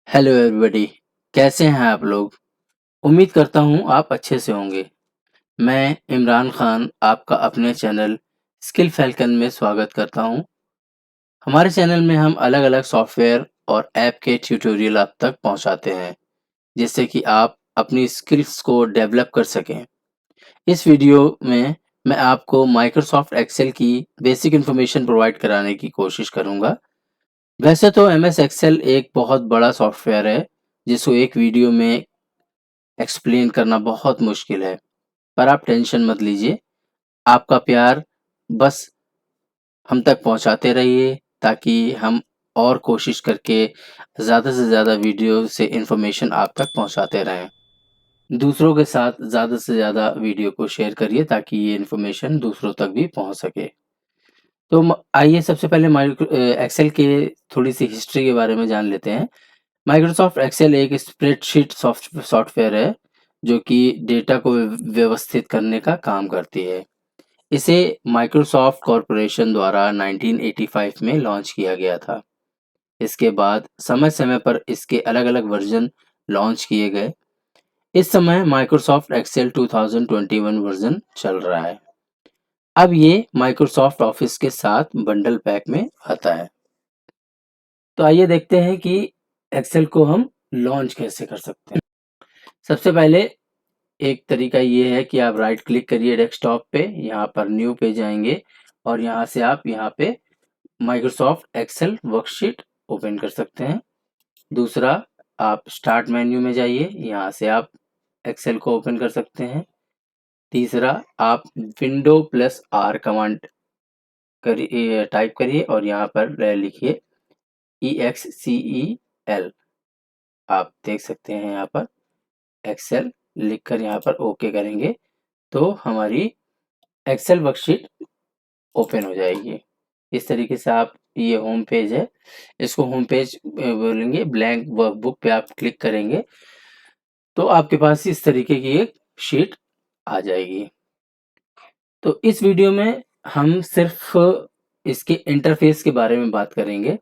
Hello everybody, कैसे हैं आप लोग? उम्मीद करता हूँ आप अच्छे से होंगे। मैं इमरान खान आपका अपने चैनल स्किल फैल्कन में स्वागत करता हूँ। हमारे चैनल में हम अलग-अलग सॉफ्टवेयर और ऐप के ट्यूटोरियल आप तक पहुँचाते हैं, जिससे कि आप अपनी स्किल्स को डेवलप कर सकें। इस वीडियो में मैं आपको माइक्रोसॉफ्ट एक्सेल की बेसिक इन्फॉर्मेशन प्रोवाइड कराने की कोशिश करूँगा। वैसे तो एमएस एक्सेल एक बहुत बड़ा सॉफ्टवेयर है, जिसको एक वीडियो में एक्सप्लेन करना बहुत मुश्किल है, पर आप टेंशन मत लीजिए। आपका प्यार बस हम तक पहुँचाते रहिए ताकि हम और कोशिश करके ज़्यादा से ज़्यादा वीडियो से इन्फॉर्मेशन आप तक पहुँचाते रहें। दूसरों के साथ ज़्यादा से ज़्यादा वीडियो को शेयर करिए ताकि ये इन्फॉर्मेशन दूसरों तक भी पहुँच सके। तो आइए सबसे पहले एक्सेल के थोड़ी-सी हिस्ट्री के बारे में जान लेते हैं। माइक्रोसॉफ्ट एक्सेल एक स्प्रेडशीट सॉफ्टवेयर है, जो कि डेटा को व्यवस्थित करने का काम करती है। इसे माइक्रोसॉफ्ट कॉर्पोरेशन द्वारा 1985 में लॉन्च किया गया था। इसके बाद समय-समय पर इसके अलग-अलग वर्जन लॉन्च किए गए। इस समय माइक्रोसॉफ्ट एक्सेल 2021 वर्जन चल रहा है। अब ये माइक्रोसॉफ्ट ऑफिस के साथ बंडल पैक में आता है। तो आइए देखते हैं कि एक्सेल को हम लॉन्च कैसे कर सकते हैं। सबसे पहले एक तरीका ये है कि आप राइट क्लिक करिए डेस्कटॉप पे, यहाँ पर न्यू पे जाएंगे और यहाँ से आप यहाँ पे माइक्रोसॉफ्ट एक्सेल वर्कशीट ओपन कर सकते हैं। दूसरा, आप स्टार्ट मेन्यू में जाइए, यहाँ से आप एक्सेल को ओपन कर सकते हैं। तीसरा, आप विंडो प्लस आर कमांड करिए, टाइप करिए और यहाँ पर लिखिए EXCEL। आप देख सकते हैं यहाँ पर एक्सेल लिखकर यहाँ पर ओके करेंगे तो हमारी एक्सेल वर्कशीट ओपन हो जाएगी। इस तरीके से आप, ये होम पेज है, इसको होम पेज बोलेंगे। ब्लैंक वर्कबुक पे आप क्लिक करेंगे तो आपके पास इस तरीके की एक शीट आ जाएगी। तो इस वीडियो में हम सिर्फ इसके इंटरफेस के बारे में बात करेंगे।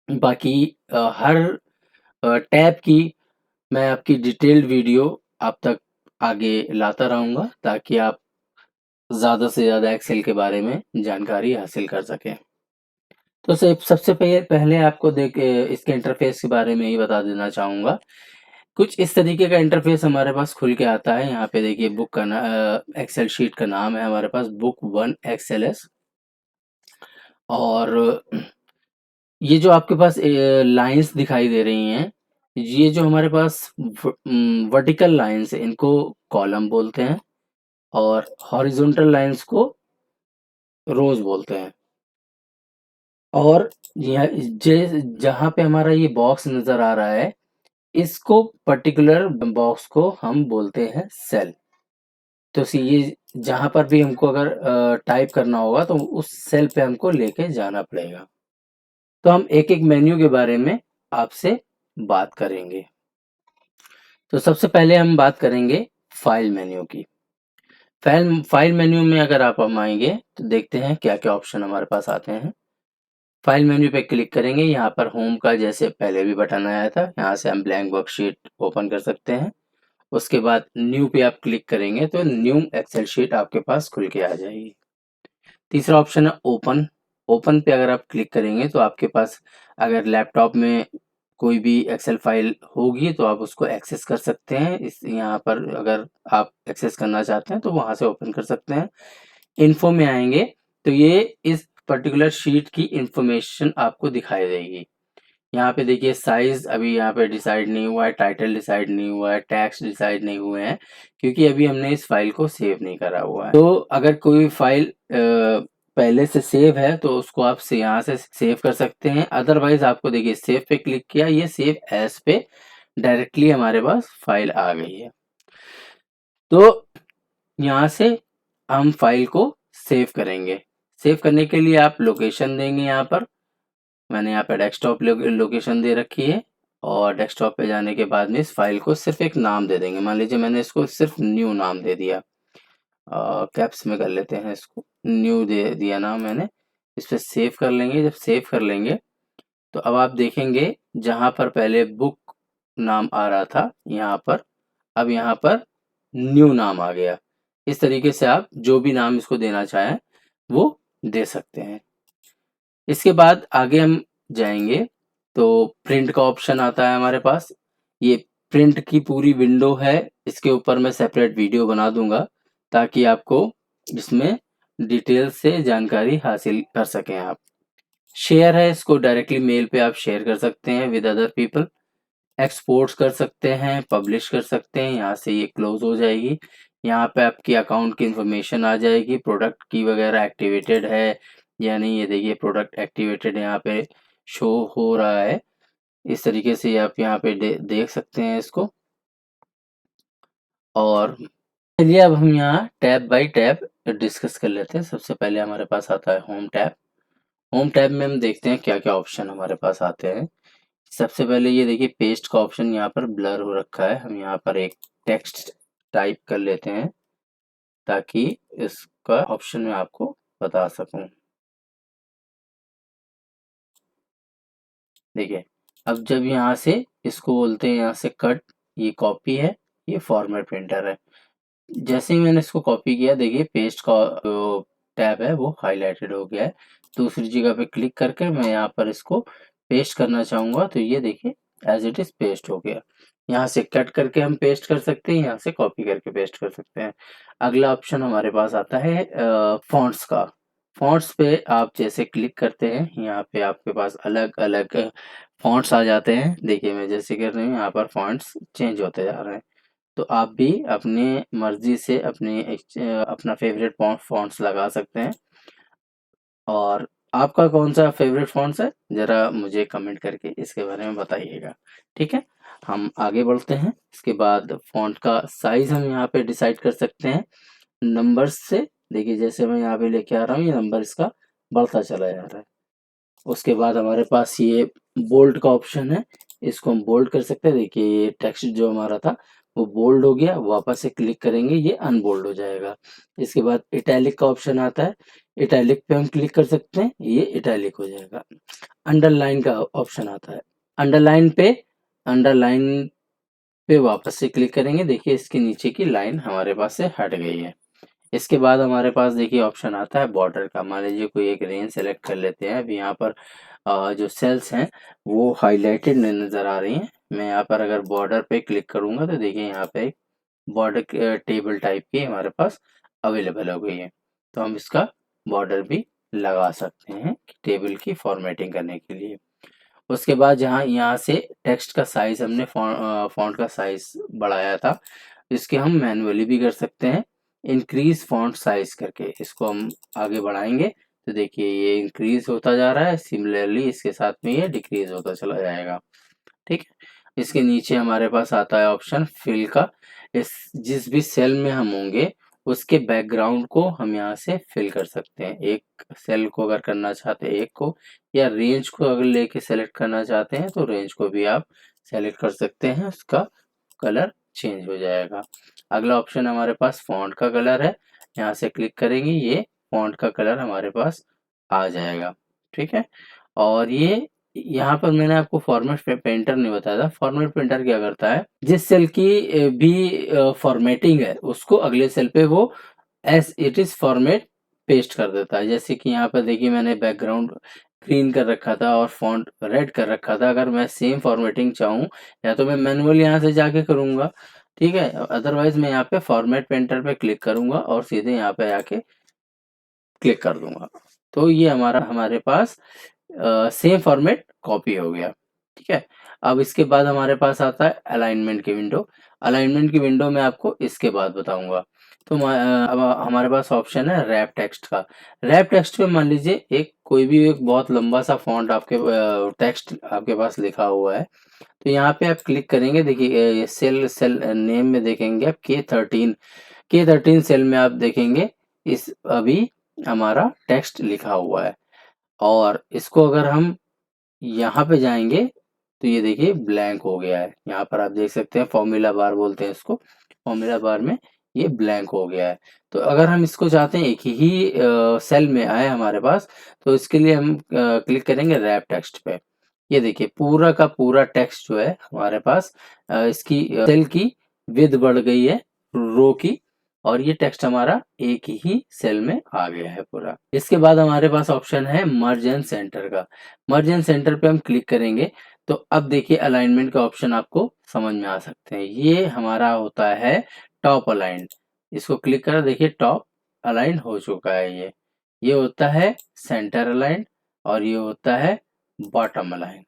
बाकी हर टैब की मैं आपकी डिटेल्ड वीडियो आप तक आगे लाता रहूँगा ताकि आप ज़्यादा से ज़्यादा एक्सेल के बारे में जानकारी हासिल कर सकें। तो सबसे पहले आपको इसके इंटरफेस के बारे में ही बता देना चाहूँगा। कुछ इस तरीके का इंटरफेस हमारे पास खुल के आता है। यहाँ पे देखिए बुक का एक्सेल शीट का नाम है हमारे पास बुक 1 एक्सेलएस। और ये जो आपके पास लाइन्स दिखाई दे रही हैं, ये जो हमारे पास वर्टिकल लाइन्स है, इनको कॉलम बोलते हैं और हॉरिजॉन्टल लाइन्स को रोज बोलते हैं। और यह जहाँ पे हमारा ये बॉक्स नज़र आ रहा है, इसको पर्टिकुलर बॉक्स को हम बोलते हैं सेल। तो ये जहाँ पर भी हमको अगर टाइप करना होगा तो उस सेल पे हमको लेके जाना पड़ेगा। तो हम एक-एक मेन्यू के बारे में आपसे बात करेंगे। तो सबसे पहले हम बात करेंगे फाइल मेन्यू की। फाइल मेन्यू में अगर हम आएँगे तो देखते हैं क्या-क्या ऑप्शन हमारे पास आते हैं। फाइल मेन्यू पे क्लिक करेंगे, यहाँ पर होम का जैसे पहले भी बटन आया था, यहाँ से हम ब्लैंक वर्कशीट ओपन कर सकते हैं। उसके बाद न्यू पे आप क्लिक करेंगे तो न्यू एक्सेल शीट आपके पास खुल के आ जाएगी। तीसरा ऑप्शन है ओपन। ओपन पे अगर आप क्लिक करेंगे तो आपके पास अगर लैपटॉप में कोई भी एक्सेल फाइल होगी तो आप उसको एक्सेस कर सकते हैं। इस यहाँ पर अगर आप एक्सेस करना चाहते हैं तो वहाँ से ओपन कर सकते हैं। इन्फो में आएँगे तो ये इस पर्टिकुलर शीट की इन्फॉर्मेशन आपको दिखाई देगी। यहाँ पे देखिए साइज़ अभी यहाँ पे डिसाइड नहीं हुआ है, टाइटल डिसाइड नहीं हुआ है, टैग्स डिसाइड नहीं हुए हैं, क्योंकि अभी हमने इस फाइल को सेव नहीं करा हुआ है। तो अगर कोई फाइल पहले से सेव है तो उसको आप यहाँ से सेव कर सकते हैं। अदरवाइज़ आपको देखिए सेव पे क्लिक किया, ये सेव एज़ पे डायरेक्टली हमारे पास फाइल आ गई है। तो यहाँ से हम फाइल को सेव करेंगे। सेव करने के लिए आप लोकेशन देंगे यहाँ पर। मैंने यहाँ पे डेस्कटॉप लोकेशन दे रखी है और डेस्कटॉप पे जाने के बाद में इस फाइल को सिर्फ एक नाम दे देंगे। मान लीजिए मैंने इसको सिर्फ न्यू नाम दे दिया। कैप्स में कर लेते हैं इसको, न्यू दे दिया नाम मैंने। इस पे सेव कर लेंगे। जब सेव कर लेंगे तो अब आप देखेंगे जहाँ पर पहले बुक नाम आ रहा था यहाँ पर, अब यहाँ पर न्यू नाम आ गया। इस तरीके से आप जो भी नाम इसको देना चाहें वो दे सकते हैं। इसके बाद आगे हम जाएंगे तो प्रिंट का ऑप्शन आता है हमारे पास। ये प्रिंट की पूरी विंडो है, इसके ऊपर मैं सेपरेट वीडियो बना दूंगा ताकि आपको इसमें डिटेल से जानकारी हासिल कर सकें आप। शेयर है, इसको डायरेक्टली मेल पे आप शेयर कर सकते हैं विद अदर पीपल। एक्सपोर्ट्स कर सकते हैं, पब्लिश कर सकते हैं, यहाँ से ये क्लोज हो जाएगी। यहाँ पे आपकी अकाउंट की इंफॉर्मेशन आ जाएगी, प्रोडक्ट की वगैरह एक्टिवेटेड है या नहीं। ये देखिए प्रोडक्ट एक्टिवेटेड यहाँ पे शो हो रहा है। इस तरीके से आप यहाँ पे देख सकते हैं इसको। और चलिए अब हम यहाँ टैब बाय टैब डिस्कस कर लेते हैं। सबसे पहले हमारे पास आता है होम टैब। होम टैब में हम देखते हैं क्या क्या ऑप्शन हमारे पास आते हैं। सबसे पहले ये देखिए पेस्ट का ऑप्शन यहाँ पर ब्लर हो रखा है। हम यहाँ पर एक टेक्स्ट टाइप कर लेते हैं ताकि इसका ऑप्शन मैं आपको बता सकूं। देखिए अब जब यहाँ से इसको बोलते हैं यहाँ से कट, ये कॉपी है, ये फॉर्मेट प्रिंटर है। जैसे ही मैंने इसको कॉपी किया देखिए पेस्ट का जो टैब है वो हाईलाइटेड हो गया है। दूसरी जगह पे क्लिक करके मैं यहाँ पर इसको पेस्ट करना चाहूंगा तो ये देखिए एज इट इज पेस्ट हो गया। यहाँ से कट करके हम पेस्ट कर सकते हैं, यहाँ से कॉपी करके पेस्ट कर सकते हैं। अगला ऑप्शन हमारे पास आता है फॉन्ट्स का। फॉन्ट्स पे आप जैसे क्लिक करते हैं यहाँ पे आपके पास अलग अलग फॉन्ट्स आ जाते हैं। देखिए मैं जैसे कर रही हूँ यहाँ पर फॉन्ट्स चेंज होते जा रहे हैं। तो आप भी अपने मर्जी से अपना फेवरेट फॉन्ट्स लगा सकते हैं। और आपका कौन सा फेवरेट फॉन्ट्स है जरा मुझे कमेंट करके इसके बारे में बताइएगा। ठीक है, हम आगे बढ़ते हैं। इसके बाद फॉन्ट का साइज हम यहाँ पे डिसाइड कर सकते हैं नंबर्स से। देखिए जैसे मैं यहाँ पे लेके आ रहा हूँ ये नंबर इसका बढ़ता चला जा रहा है। उसके बाद हमारे पास ये बोल्ड का ऑप्शन है, इसको हम बोल्ड कर सकते हैं। देखिए ये टेक्स्ट जो हमारा था वो बोल्ड हो गया, वापस से क्लिक करेंगे ये अनबोल्ड हो जाएगा। इसके बाद इटैलिक का ऑप्शन आता है, इटैलिक पे हम क्लिक कर सकते हैं, ये इटैलिक हो जाएगा। अंडरलाइन का ऑप्शन आता है, अंडरलाइन पे अंडरलाइन पे वापस से क्लिक करेंगे, देखिए इसके नीचे की लाइन हमारे पास से हट गई है। इसके बाद हमारे पास देखिए ऑप्शन आता है बॉर्डर का। मान लीजिए कोई एक रेंज सेलेक्ट कर लेते हैं। अभी यहाँ पर जो सेल्स हैं वो हाईलाइटेड नज़र आ रही हैं। मैं यहाँ पर अगर बॉर्डर पे क्लिक करूँगा तो देखिए यहाँ पे एक बॉर्डर टेबल टाइप की हमारे पास अवेलेबल हो गई है। तो हम इसका बॉर्डर भी लगा सकते हैं टेबल की फॉर्मेटिंग करने के लिए। उसके बाद जहाँ यहाँ से टेक्स्ट का साइज हमने फॉन्ट का साइज बढ़ाया था, इसके हम मैनुअली भी कर सकते हैं इंक्रीज फॉन्ट साइज करके। इसको हम आगे बढ़ाएंगे तो देखिए ये इंक्रीज होता जा रहा है, सिमिलरली इसके साथ में ये डिक्रीज होता चला जाएगा। ठीक है, इसके नीचे हमारे पास आता है ऑप्शन फिल का। इस जिस भी सेल में हम होंगे उसके बैकग्राउंड को हम यहाँ से फिल कर सकते हैं। एक सेल को अगर करना चाहते हैं एक को, या रेंज को अगर लेके सेलेक्ट करना चाहते हैं तो रेंज को भी आप सेलेक्ट कर सकते हैं, उसका कलर चेंज हो जाएगा। अगला ऑप्शन हमारे पास फॉन्ट का कलर है, यहाँ से क्लिक करेंगे ये फॉन्ट का कलर हमारे पास आ जाएगा। ठीक है, और ये यहाँ पर मैंने आपको फॉर्मेट पेंटर नहीं बताया था। फॉर्मेट पेंटर क्या करता है, जिस सेल की भी फॉर्मेटिंग है उसको अगले सेल पे वो as it is format paste कर देता है। जैसे कि यहाँ पर देखिए मैंने बैकग्राउंड ग्रीन कर रखा था और फॉन्ट रेड कर रखा था। अगर मैं सेम फॉर्मेटिंग चाहूँ या तो मैं मैनुअल यहाँ से जाके करूँगा, ठीक है, अदरवाइज मैं यहाँ पे फॉर्मेट पेंटर पे क्लिक करूँगा और सीधे यहाँ पे आके क्लिक कर दूंगा। तो ये हमारे पास सेम फॉर्मेट कॉपी हो गया। ठीक है, अब इसके बाद हमारे पास आता है अलाइनमेंट की विंडो। अलाइनमेंट की विंडो में आपको इसके बाद बताऊंगा। तो अब हमारे पास ऑप्शन है रैप टेक्स्ट का। रैप टेक्स्ट में मान लीजिए एक कोई भी एक बहुत लंबा सा फॉन्ट आपके टेक्स्ट आपके पास लिखा हुआ है। तो यहाँ पे आप क्लिक करेंगे, देखिए ये सेल सेल नेम में देखेंगे आप K13 सेल में आप देखेंगे इस अभी हमारा टेक्स्ट लिखा हुआ है। और इसको अगर हम यहाँ पे जाएंगे तो ये देखिए ब्लैंक हो गया है। यहाँ पर आप देख सकते हैं फॉर्मूला बार बोलते हैं इसको, फॉर्मूला बार में ये ब्लैंक हो गया है। तो अगर हम इसको चाहते हैं एक ही सेल में आए हमारे पास, तो इसके लिए हम क्लिक करेंगे रैप टेक्स्ट पे। ये देखिए पूरा का पूरा टेक्स्ट जो है हमारे पास इसकी सेल की विड्थ बढ़ गई है रो की, और ये टेक्स्ट हमारा एक ही सेल में आ गया है पूरा। इसके बाद हमारे पास ऑप्शन है मर्ज एंड सेंटर का। मर्ज एंड सेंटर पे हम क्लिक करेंगे तो अब देखिए अलाइनमेंट का ऑप्शन आपको समझ में आ सकते हैं। ये हमारा होता है टॉप अलाइन। इसको क्लिक करा, देखिए टॉप अलाइन हो चुका है ये होता है सेंटर अलाइन, और ये होता है बॉटम अलाइन।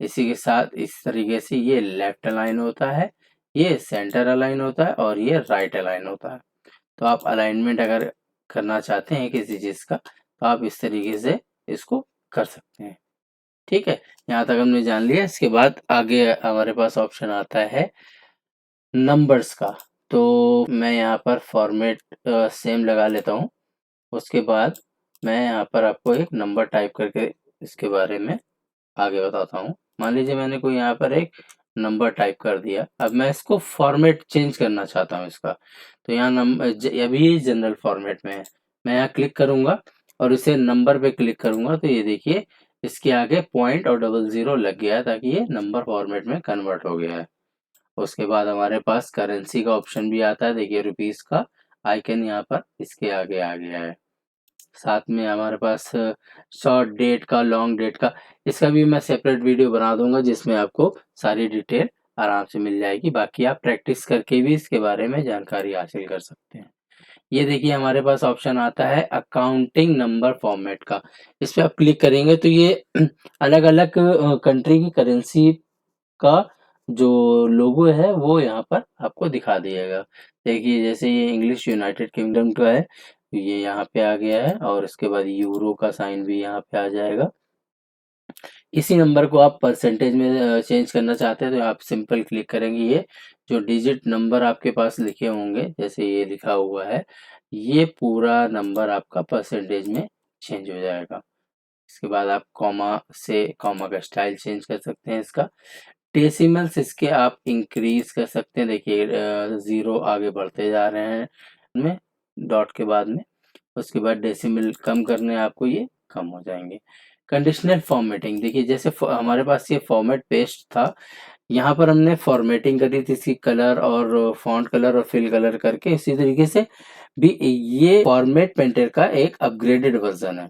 इसी के साथ इस तरीके से ये लेफ्ट अलाइन होता है, ये सेंटर अलाइन होता है, और ये राइट अलाइन होता है। तो आप अलाइनमेंट अगर करना चाहते हैं किसी चीज का तो आप इस तरीके से इसको कर सकते हैं। ठीक है, यहाँ तक हमने जान लिया। इसके बाद आगे हमारे पास ऑप्शन आता है नंबर्स का। तो मैं यहाँ पर फॉर्मेट सेम लगा लेता हूँ। उसके बाद मैं यहाँ पर आपको एक नंबर टाइप करके इसके बारे में आगे बताता हूँ। मान लीजिए मैंने कोई यहाँ पर एक नंबर टाइप कर दिया। अब मैं इसको फॉर्मेट चेंज करना चाहता हूँ इसका। तो यहाँ नंबर अभी जनरल फॉर्मेट में है। मैं यहाँ क्लिक करूंगा और इसे नंबर पे क्लिक करूंगा तो ये देखिए इसके आगे पॉइंट और डबल जीरो लग गया है, ताकि ये नंबर फॉर्मेट में कन्वर्ट हो गया है। उसके बाद हमारे पास करेंसी का ऑप्शन भी आता है। देखिए रुपीस का आइकन यहाँ पर इसके आगे आ गया है। साथ में हमारे पास शॉर्ट डेट का, लॉन्ग डेट का, इसका भी मैं सेपरेट वीडियो बना दूंगा जिसमें आपको सारी डिटेल आराम से मिल जाएगी। बाकी आप प्रैक्टिस करके भी इसके बारे में जानकारी हासिल कर सकते हैं। ये देखिए हमारे पास ऑप्शन आता है अकाउंटिंग नंबर फॉर्मेट का। इस पे आप क्लिक करेंगे तो ये अलग अलग कंट्री की करेंसी का जो लोगो है वो यहाँ पर आपको दिखा दिएगा। देखिए जैसे ये इंग्लिश यूनाइटेड किंगडम का है, ये यहाँ पे आ गया है, और इसके बाद यूरो का साइन भी यहाँ पे आ जाएगा। इसी नंबर को आप परसेंटेज में चेंज करना चाहते हैं तो आप सिंपल क्लिक करेंगे। ये जो डिजिट नंबर आपके पास लिखे होंगे, जैसे ये लिखा हुआ है, ये पूरा नंबर आपका परसेंटेज में चेंज हो जाएगा। इसके बाद आप कॉमा का स्टाइल चेंज कर सकते हैं इसका। डेसिमल्स इसके आप इंक्रीज कर सकते हैं। देखिए जीरो आगे बढ़ते जा रहे हैं में डॉट के बाद में। उसके बाद डेसिमल कम करने हैं आपको, ये कम हो जाएंगे। कंडीशनल फॉर्मेटिंग, देखिए जैसे हमारे पास ये फॉर्मेट पेस्ट था, यहाँ पर हमने फॉर्मेटिंग करी थी इसकी कलर और फॉन्ट कलर और फिल कलर करके। इसी तरीके से भी ये फॉर्मेट पेंटर का एक अपग्रेडेड वर्जन है।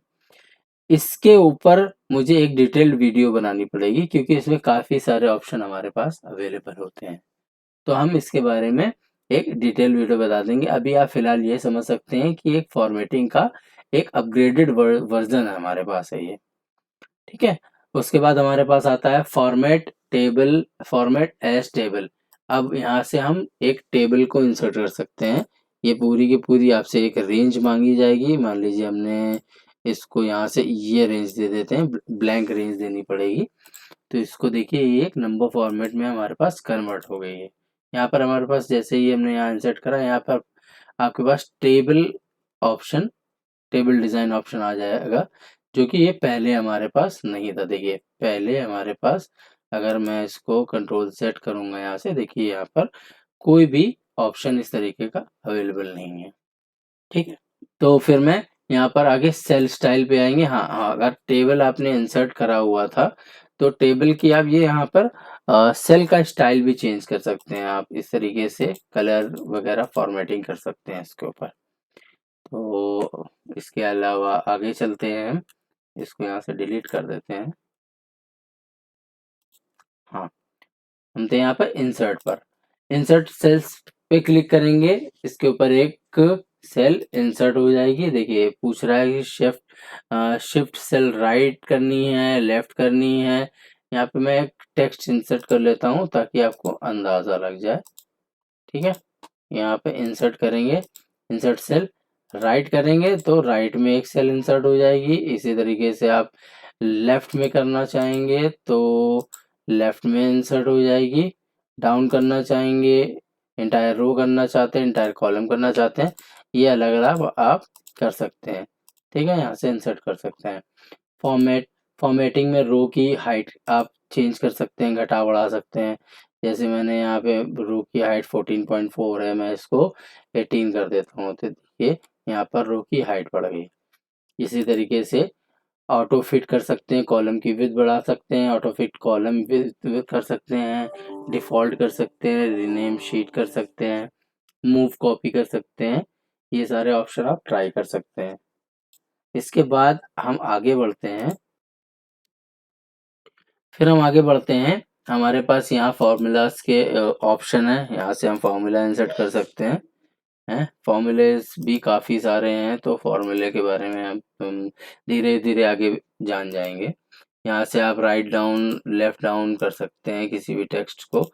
इसके ऊपर मुझे एक डिटेल्ड वीडियो बनानी पड़ेगी क्योंकि इसमें काफ़ी सारे ऑप्शन हमारे पास अवेलेबल होते हैं। तो हम इसके बारे में एक डिटेल वीडियो बता देंगे। अभी आप फिलहाल ये समझ सकते हैं कि एक फॉर्मेटिंग का एक अपग्रेडेड वर्जन है हमारे पास है ये। ठीक है, उसके बाद हमारे पास आता है फॉर्मेट एज टेबल। अब यहाँ से हम एक टेबल को इंसर्ट कर सकते हैं। ये पूरी की पूरी आपसे एक रेंज मांगी जाएगी। मान लीजिए हमने इसको यहाँ से ये रेंज दे देते हैं, ब्लैंक रेंज देनी पड़ेगी। तो इसको देखिए ये एक नंबर फॉर्मेट में हमारे पास कन्वर्ट हो गई है। यहाँ पर हमारे पास जैसे ही हमने यहाँ इंसर्ट करा, यहाँ पर आपके पास ऑप्शन टेबल डिज़ाइन ऑप्शन आ जाएगा, जो कि ये पहले हमारे पास नहीं था। देखिए पहले हमारे पास, अगर मैं इसको कंट्रोल सेट करूँगा यहाँ से, देखिए यहाँ पर कोई भी ऑप्शन इस तरीके का अवेलेबल नहीं है। ठीक है, तो फिर मैं यहाँ पर आगे सेल स्टाइल पे आएंगे। हाँ हाँ, अगर टेबल आपने इंसर्ट करा हुआ था तो टेबल की आप ये यहाँ पर सेल का स्टाइल भी चेंज कर सकते हैं। आप इस तरीके से कलर वगैरह फॉर्मेटिंग कर सकते हैं इसके ऊपर। तो इसके अलावा आगे चलते हैं हम, इसको यहाँ से डिलीट कर देते हैं। हाँ, हम थे यहाँ पर इंसर्ट पर। इंसर्ट सेल्स पे क्लिक करेंगे, इसके ऊपर एक सेल इंसर्ट हो जाएगी। देखिए पूछ रहा है कि शिफ्ट सेल राइट करनी है, लेफ्ट करनी है। यहाँ पे मैं एक टेक्स्ट इंसर्ट कर लेता हूँ ताकि आपको अंदाजा लग जाए। ठीक है, यहाँ पे इंसर्ट करेंगे, इंसर्ट सेल राइट करेंगे तो राइट में एक सेल इंसर्ट हो जाएगी। इसी तरीके से आप लेफ्ट में करना चाहेंगे तो लेफ्ट में इंसर्ट हो जाएगी। डाउन करना चाहेंगे, इंटायर रो करना चाहते हैं, इंटायर कॉलम करना चाहते हैं, ये अलग अलग आप कर सकते हैं। ठीक है, यहाँ से इंसर्ट कर सकते हैं। फॉर्मेटिंग में रो की हाइट आप चेंज कर सकते हैं, घटा बढ़ा सकते हैं। जैसे मैंने यहाँ पे रो की हाइट 14.4 है, मैं इसको 18 कर देता हूँ तो देखिए यहाँ पर रो की हाइट बढ़ गई। इसी तरीके से ऑटो फिट कर सकते हैं, कॉलम की विड्थ बढ़ा सकते हैं, ऑटो फिट कॉलम विड्थ कर सकते हैं, डिफ़ॉल्ट कर सकते हैं, रीनेम शीट कर सकते हैं, मूव कॉपी कर सकते हैं। ये सारे ऑप्शन आप ट्राई कर सकते हैं। इसके बाद हम आगे बढ़ते हैं। फिर हम आगे बढ़ते हैं। हमारे पास यहाँ फ़ॉर्मूलाज़ के ऑप्शन हैं, यहाँ से हम फ़ॉर्मूला इंसर्ट कर सकते हैं। फ़ॉर्मूलेज़ भी काफ़ी सारे हैं, तो फ़ॉर्मूले के बारे में हम धीरे-धीरे आगे जान जाएँगे। यहाँ से आप राइट डाउन, लेफ्ट डाउन कर सकते हैं किसी भी टेक्स्ट को,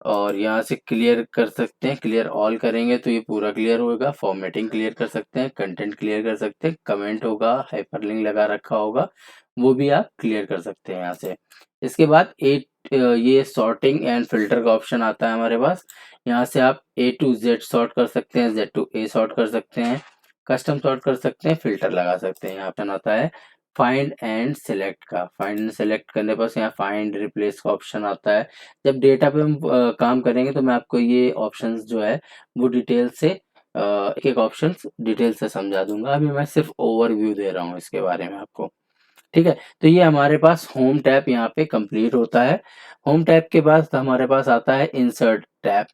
और यहाँ से क्लियर कर सकते हैं। क्लियर ऑल करेंगे तो ये पूरा क्लियर होगा। फॉर्मेटिंग क्लियर कर सकते हैं, कंटेंट क्लियर कर सकते हैं, कमेंट होगा, हाइपरलिंक लगा रखा होगा, वो भी आप क्लियर कर सकते हैं यहाँ से। इसके बाद ये सॉर्टिंग एंड फ़िल्टर का ऑप्शन आता है हमारे पास। यहाँ से आप A to Z सॉर्ट कर सकते हैं, Z to A सॉर्ट कर सकते हैं, कस्टम सॉर्ट कर सकते हैं, फ़िल्टर लगा सकते हैं। यहाँ ऑप्शन आता है फाइंड एंड सेलेक्ट का। फाइंड एंड सेलेक्ट करने पर यहाँ फाइंड रिप्लेस का ऑप्शन आता है। जब डेटा पे हम काम करेंगे तो मैं आपको ये ऑप्शंस जो है वो डिटेल से एक-एक ऑप्शंस डिटेल से समझा दूँगा। अभी मैं सिर्फ़ ओवरव्यू दे रहा हूँ इसके बारे में आपको। ठीक है? तो ये हमारे पास होम टैब यहाँ पे कंप्लीट होता है। होम टैब के बाद हमारे पास आता है इंसर्ट टैब।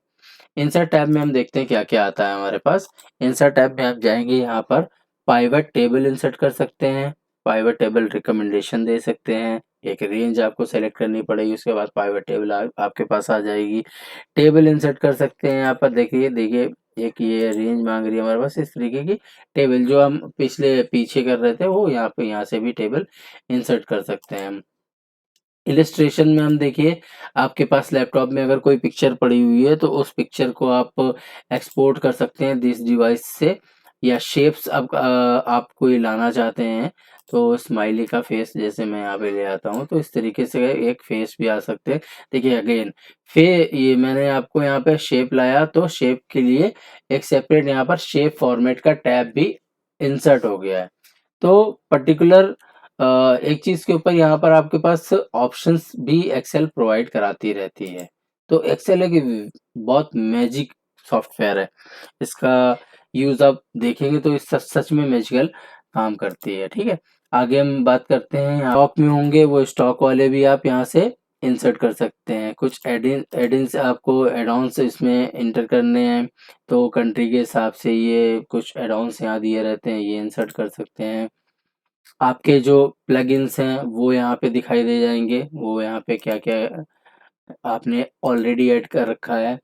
इंसर्ट टैब में हम देखते हैं क्या-क्या आता है हमारे पास। इंसर्ट टैब में आप जाएँगे, यहाँ पर पाइवट टेबल इंसर्ट कर सकते हैं, पाइवट टेबल रिकमेंडेशन दे सकते हैं, एक रेंज आपको सेलेक्ट करनी पड़ेगी, उसके बाद पाइवट टेबल आपके पास आ जाएगी। टेबल इंसर्ट कर सकते हैं, यहाँ पर देखिए एक ये रेंज माँग रही है हमारे पास इस तरीके की टेबल, जो हम पीछे कर रहे थे वो यहाँ से भी टेबल इंसर्ट कर सकते हैं हम। इलस्ट्रेशन में हम देखिए, आपके पास लैपटॉप में अगर कोई पिक्चर पड़ी हुई है तो उस पिक्चर को आप एक्सपोर्ट कर सकते हैं दिस डिवाइस से, या शेप्स आप कोई लाना चाहते हैं तो स्माइली का फेस जैसे मैं यहाँ पे ले आता हूँ, तो इस तरीके से एक फेस भी आ सकते हैं। देखिए अगेन फे ये मैंने आपको यहाँ पे शेप लाया, तो शेप के लिए एक सेपरेट यहाँ पर शेप फॉर्मेट का टैब भी इंसर्ट हो गया है। तो पर्टिकुलर एक चीज़ के ऊपर यहाँ पर आपके पास ऑप्शंस भी एक्सेल प्रोवाइड कराती रहती है। तो एक्सेल एक बहुत मैजिक सॉफ्टवेयर है। इसका यूज़ आप देखेंगे तो इस सच में मैजिकल काम करती है, ठीक है? आगे हम बात करते हैं, स्टॉक में होंगे वो स्टॉक वाले भी आप यहाँ से इंसर्ट कर सकते हैं। कुछ एड-इन्स आपको एड-ऑन्स इसमें एंटर करने हैं, तो कंट्री के हिसाब से ये कुछ एड-ऑन्स यहाँ दिए रहते हैं, ये इंसर्ट कर सकते हैं। आपके जो प्लगइन्स हैं वो यहाँ पे दिखाई दे जाएँगे, वो यहाँ पे क्या-क्या आपने ऑलरेडी ऐड कर रखा है।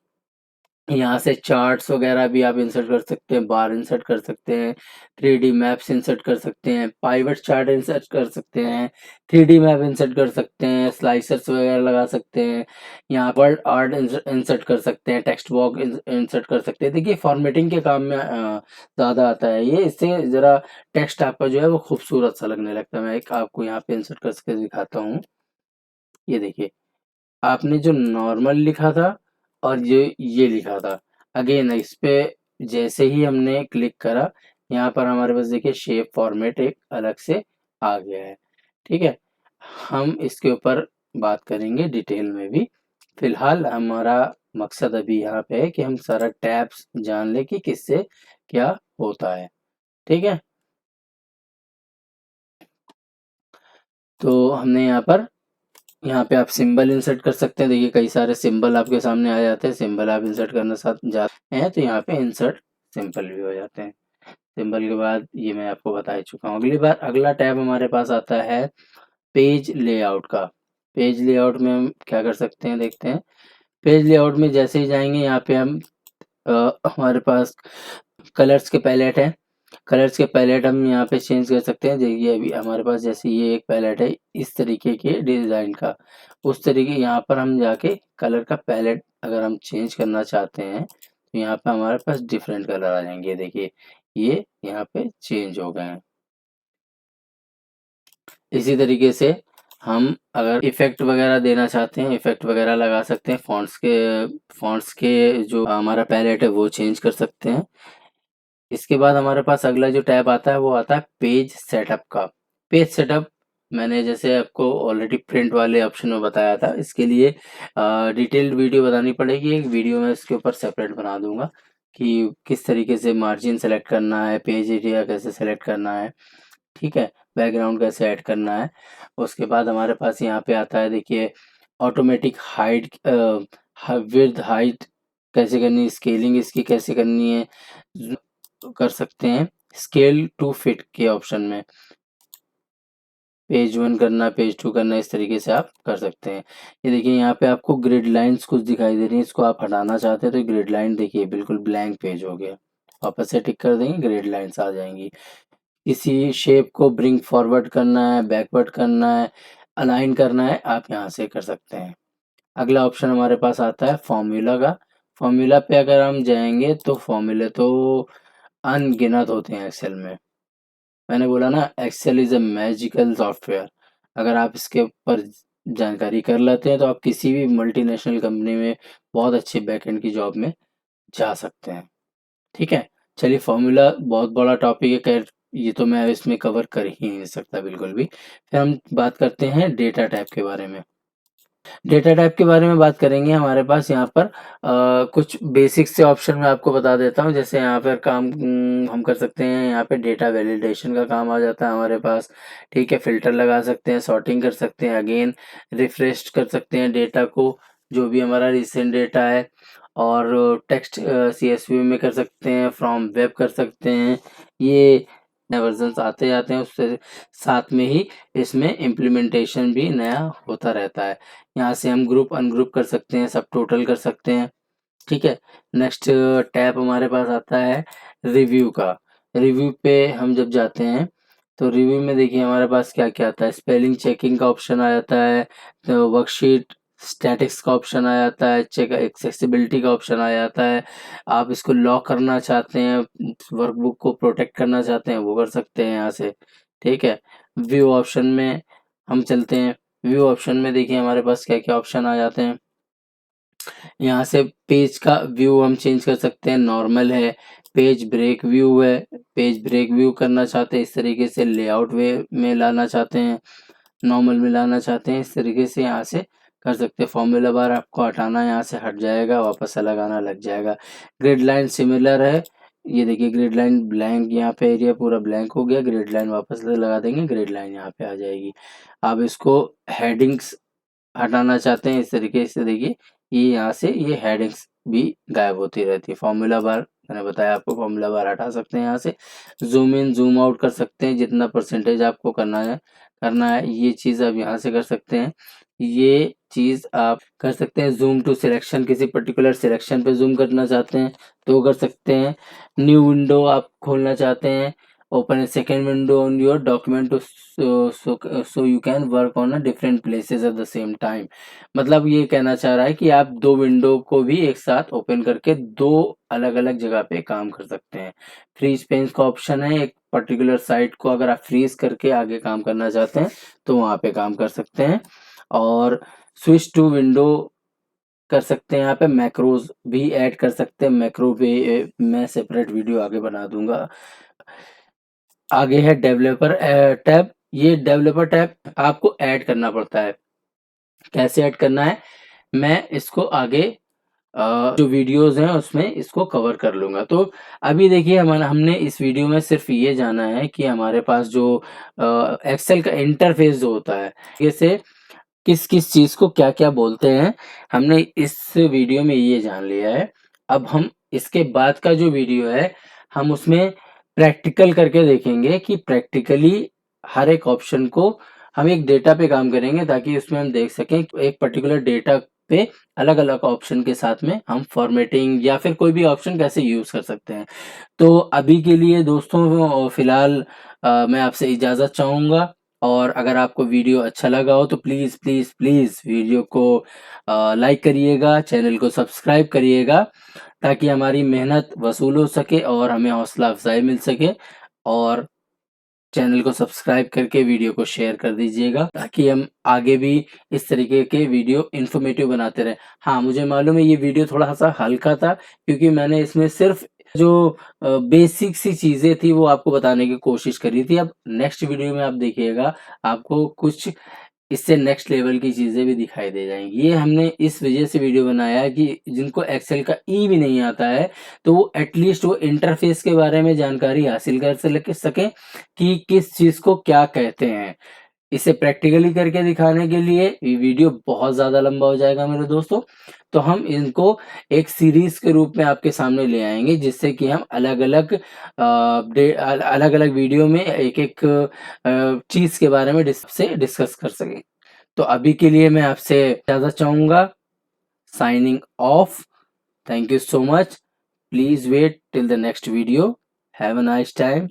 यहाँ से चार्ट्स वगैरह भी आप इंसर्ट कर सकते हैं, बार इंसर्ट कर सकते हैं, 3D मैप्स इंसर्ट कर सकते हैं, पाइवट चार्ट इंसर्ट कर सकते हैं, 3D मैप इंसर्ट कर सकते हैं, स्लाइसर्स वगैरह लगा सकते हैं, यहाँ वर्ड आर्ट इंसर्ट कर सकते हैं, टेक्स्ट बॉक्स इंसर्ट कर सकते हैं। देखिए फॉर्मेटिंग के काम में ज़्यादा आता है ये, इससे ज़रा टेक्स्ट आपका जो है वो खूबसूरत सा लगने लगता है। मैं एक आपको यहाँ पे इंसर्ट करके दिखाता हूँ। ये देखिए, आपने जो नॉर्मल लिखा था और ये लिखा था, अगेन इस पे जैसे ही हमने क्लिक करा, यहाँ पर हमारे पास देखिए शेप फॉर्मेट एक अलग से आ गया है, ठीक है? हम इसके ऊपर बात करेंगे डिटेल में भी। फिलहाल हमारा मकसद अभी यहाँ पे है कि हम सारा टैब्स जान लें कि किससे क्या होता है, ठीक है? तो हमने यहाँ पे आप सिंबल इंसर्ट कर सकते हैं। देखिए कई सारे सिंबल आपके सामने आ जाते हैं। सिंबल आप इंसर्ट करना साथ जाते हैं तो यहाँ पे इंसर्ट सिंबल भी हो जाते हैं। सिंबल के बाद ये मैं आपको बता ही चुका हूँ। अगला टैब हमारे पास आता है पेज लेआउट का। पेज लेआउट में हम क्या कर सकते हैं देखते हैं। पेज लेआउट में जैसे ही जाएँगे यहाँ पे हम हमारे पास कलर्स के पैलेट हैं। कलर्स के पैलेट हम यहाँ पे चेंज कर सकते हैं। देखिए अभी हमारे पास जैसे ये एक पैलेट है इस तरीके के डिज़ाइन का, उस तरीके यहाँ पर हम जाके कलर का पैलेट अगर हम चेंज करना चाहते हैं, तो यहाँ पे हमारे पास डिफरेंट कलर आ जाएँगे। देखिए ये यहाँ पे चेंज हो गए हैं। इसी तरीके से हम अगर इफ़ेक्ट वगैरह देना चाहते हैं, इफ़ेक्ट वगैरह लगा सकते हैं। फ़ॉन्ट्स के जो हमारा पैलेट है वो चेंज कर सकते हैं। इसके बाद हमारे पास अगला जो टैब आता है वो आता है पेज सेटअप का। पेज सेटअप मैंने जैसे आपको ऑलरेडी प्रिंट वाले ऑप्शन में बताया था, इसके लिए डिटेल्ड वीडियो बनानी पड़ेगी। एक वीडियो मैं इसके ऊपर सेपरेट बना दूँगा कि किस तरीके से मार्जिन सेलेक्ट करना है, पेज एरिया कैसे सेलेक्ट करना है, ठीक है? बैकग्राउंड कैसे ऐड करना है। उसके बाद हमारे पास यहाँ पे आता है, देखिए ऑटोमेटिक हाइट, विड्थ हाइट कैसे करनी है, स्केलिंग इसकी कैसे करनी है, कर सकते हैं स्केल टू फिट के ऑप्शन में। पेज 1 करना, पेज 2 करना, इस तरीके से आप कर सकते हैं। ये देखिए यहाँ पे आपको ग्रिड लाइन्स कुछ दिखाई दे रही हैं, इसको आप हटाना चाहते हैं तो ग्रिड लाइन देखिए बिल्कुल ब्लैंक पेज हो गया। वापस से टिक कर देंगे, ग्रिड लाइन्स आ जाएंगी। किसी शेप को ब्रिंग फॉरवर्ड करना है, बैकवर्ड करना है, अलाइन करना है, आप यहाँ से कर सकते हैं। अगला ऑप्शन हमारे पास आता है फॉर्मूला का। फॉर्मूला पे अगर हम जाएंगे तो फॉर्मूले तो अनगिनत होते हैं एक्सेल में। मैंने बोला ना, Excel is a magical software. अगर आप इसके ऊपर जानकारी कर लेते हैं तो आप किसी भी मल्टीनेशनल कंपनी में बहुत अच्छे बैकएंड की जॉब में जा सकते हैं। ठीक है, चलिए फॉर्मूला बहुत बड़ा टॉपिक है, खैर ये तो मैं इसमें कवर कर ही नहीं सकता बिल्कुल भी। फिर हम बात करते हैं डेटा टाइप के बारे में। डेटा टाइप के बारे में बात करेंगे, हमारे पास यहाँ पर कुछ बेसिक से ऑप्शन मैं आपको बता देता हूँ। जैसे यहाँ पर काम हम कर सकते हैं, यहाँ पे डेटा वैलिडेशन का काम आ जाता है हमारे पास। ठीक है, फिल्टर लगा सकते हैं, सॉर्टिंग कर सकते हैं, अगेन रिफ्रेश कर सकते हैं डेटा को, जो भी हमारा रिसेंट डेटा है। और टेक्स्ट CSV में कर सकते हैं, फ्रॉम वेब कर सकते हैं। ये वर्जन्स आते जाते हैं, उससे साथ में ही इसमें इम्प्लीमेंटेशन भी नया होता रहता है। यहाँ से हम ग्रुप अनग्रुप कर सकते हैं, सब टोटल कर सकते हैं। ठीक है, नेक्स्ट टैब हमारे पास आता है रिव्यू का। रिव्यू पे हम जब जाते हैं तो रिव्यू में देखिए हमारे पास क्या क्या आता है, स्पेलिंग चेकिंग का ऑप्शन आ जाता है, तो वर्कशीट स्टैटिक्स का ऑप्शन आ जाता है, चेक एक्सेसिबिलिटी का ऑप्शन आ जाता है। आप इसको लॉक करना चाहते हैं, वर्कबुक को प्रोटेक्ट करना चाहते हैं, वो कर सकते हैं यहाँ से। ठीक है, व्यू ऑप्शन में हम चलते हैं। व्यू ऑप्शन में देखिए हमारे पास क्या क्या ऑप्शन आ जाते हैं। यहाँ से पेज का व्यू हम चेंज कर सकते हैं, नॉर्मल है, पेज ब्रेक व्यू है, पेज ब्रेक व्यू करना चाहते हैं इस तरीके से, लेआउट वे में लाना चाहते हैं, नॉर्मल में लाना चाहते हैं, इस तरीके से यहाँ से कर सकते हैं। फॉर्मूला बार आपको हटाना, यहाँ से हट जाएगा, वापस से लगाना लग जाएगा। ग्रिड लाइन सिमिलर है, ये देखिए ग्रिड लाइन ब्लैंक, यहाँ पे एरिया पूरा ब्लैंक हो गया, ग्रिड लाइन वापस से लगा देंगे, ग्रिड लाइन यहाँ पे आ जाएगी। आप इसको हेडिंग्स हटाना चाहते हैं इस तरीके से, देखिए ये यहाँ से ये हेडिंग्स भी गायब होती रहती है। फॉर्मूला बार मैंने बताया आपको, फॉर्मूला बार हटा सकते हैं यहाँ से, जूम इन जूम आउट कर सकते हैं, जितना परसेंटेज आपको करना है ये चीज़ आप यहाँ से कर सकते हैं। ये चीज़ आप कर सकते हैं जूम टू सिलेक्शन, किसी पर्टिकुलर सिलेक्शन पे जूम करना चाहते हैं तो कर सकते हैं। न्यू विंडो आप खोलना चाहते हैं, open a second window on your document too so you can work on a different places at the same time. मतलब ये कहना चाह रहा है कि आप दो विंडो को भी एक साथ ओपन करके दो अलग अलग जगह पे काम कर सकते हैं। फ्रीज पेन्स का ऑप्शन है, एक पर्टिकुलर साइट को अगर आप फ्रीज करके आगे काम करना चाहते हैं तो वहाँ पे काम कर सकते हैं। और स्विच टू विंडो कर सकते हैं, यहाँ पे मैक्रोज भी ऐड कर सकते हैं, मैक्रो पे मैं सेपरेट वीडियो आगे बना दूंगा। आगे है डेवलपर टैब। ये डेवलपर टैब आपको ऐड करना पड़ता है, कैसे ऐड करना है मैं इसको आगे जो वीडियोस हैं उसमें इसको कवर कर लूंगा। तो अभी देखिए हमारा हमने इस वीडियो में सिर्फ ये जाना है कि हमारे पास जो एक्सेल का इंटरफेस जो होता है, जैसे किस किस चीज़ को क्या क्या बोलते हैं, हमने इस वीडियो में ये जान लिया है। अब हम इसके बाद का जो वीडियो है हम उसमें प्रैक्टिकल करके देखेंगे कि प्रैक्टिकली हर एक ऑप्शन को हम एक डेटा पे काम करेंगे, ताकि उसमें हम देख सकें एक पर्टिकुलर डेटा पे अलग अलग ऑप्शन के साथ में हम फॉर्मेटिंग या फिर कोई भी ऑप्शन कैसे यूज कर सकते हैं। तो अभी के लिए दोस्तों फिलहाल मैं आपसे इजाज़त चाहूँगा, और अगर आपको वीडियो अच्छा लगा हो तो प्लीज़ प्लीज़ प्लीज़ वीडियो को लाइक करिएगा, चैनल को सब्सक्राइब करिएगा, ताकि हमारी मेहनत वसूल हो सके और हमें हौसला अफजाई मिल सके। और चैनल को सब्सक्राइब करके वीडियो को शेयर कर दीजिएगा, ताकि हम आगे भी इस तरीके के वीडियो इन्फॉर्मेटिव बनाते रहें। हाँ, मुझे मालूम है ये वीडियो थोड़ा सा हल्का था, क्योंकि मैंने इसमें सिर्फ जो बेसिक सी चीज़ें थी वो आपको बताने की कोशिश करी थी। अब नेक्स्ट वीडियो में आप देखिएगा आपको कुछ इससे नेक्स्ट लेवल की चीज़ें भी दिखाई दे जाएँगी। ये हमने इस वजह से वीडियो बनाया है कि जिनको एक्सेल का ई भी नहीं आता है, तो वो एटलीस्ट वो इंटरफ़ेस के बारे में जानकारी हासिल कर सकें कि किस चीज़ को क्या कहते हैं। इसे प्रैक्टिकली करके दिखाने के लिए ये वीडियो बहुत ज़्यादा लंबा हो जाएगा मेरे दोस्तों, तो हम इनको एक सीरीज़ के रूप में आपके सामने ले आएँगे, जिससे कि हम अलग-अलग अलग-अलग वीडियो में एक-एक चीज़ के बारे में डिस्कस कर सकें। तो अभी के लिए मैं आपसे इजाज़त चाहूँगा, signing off. Thank you so much. Please wait till the next video. Have a nice time.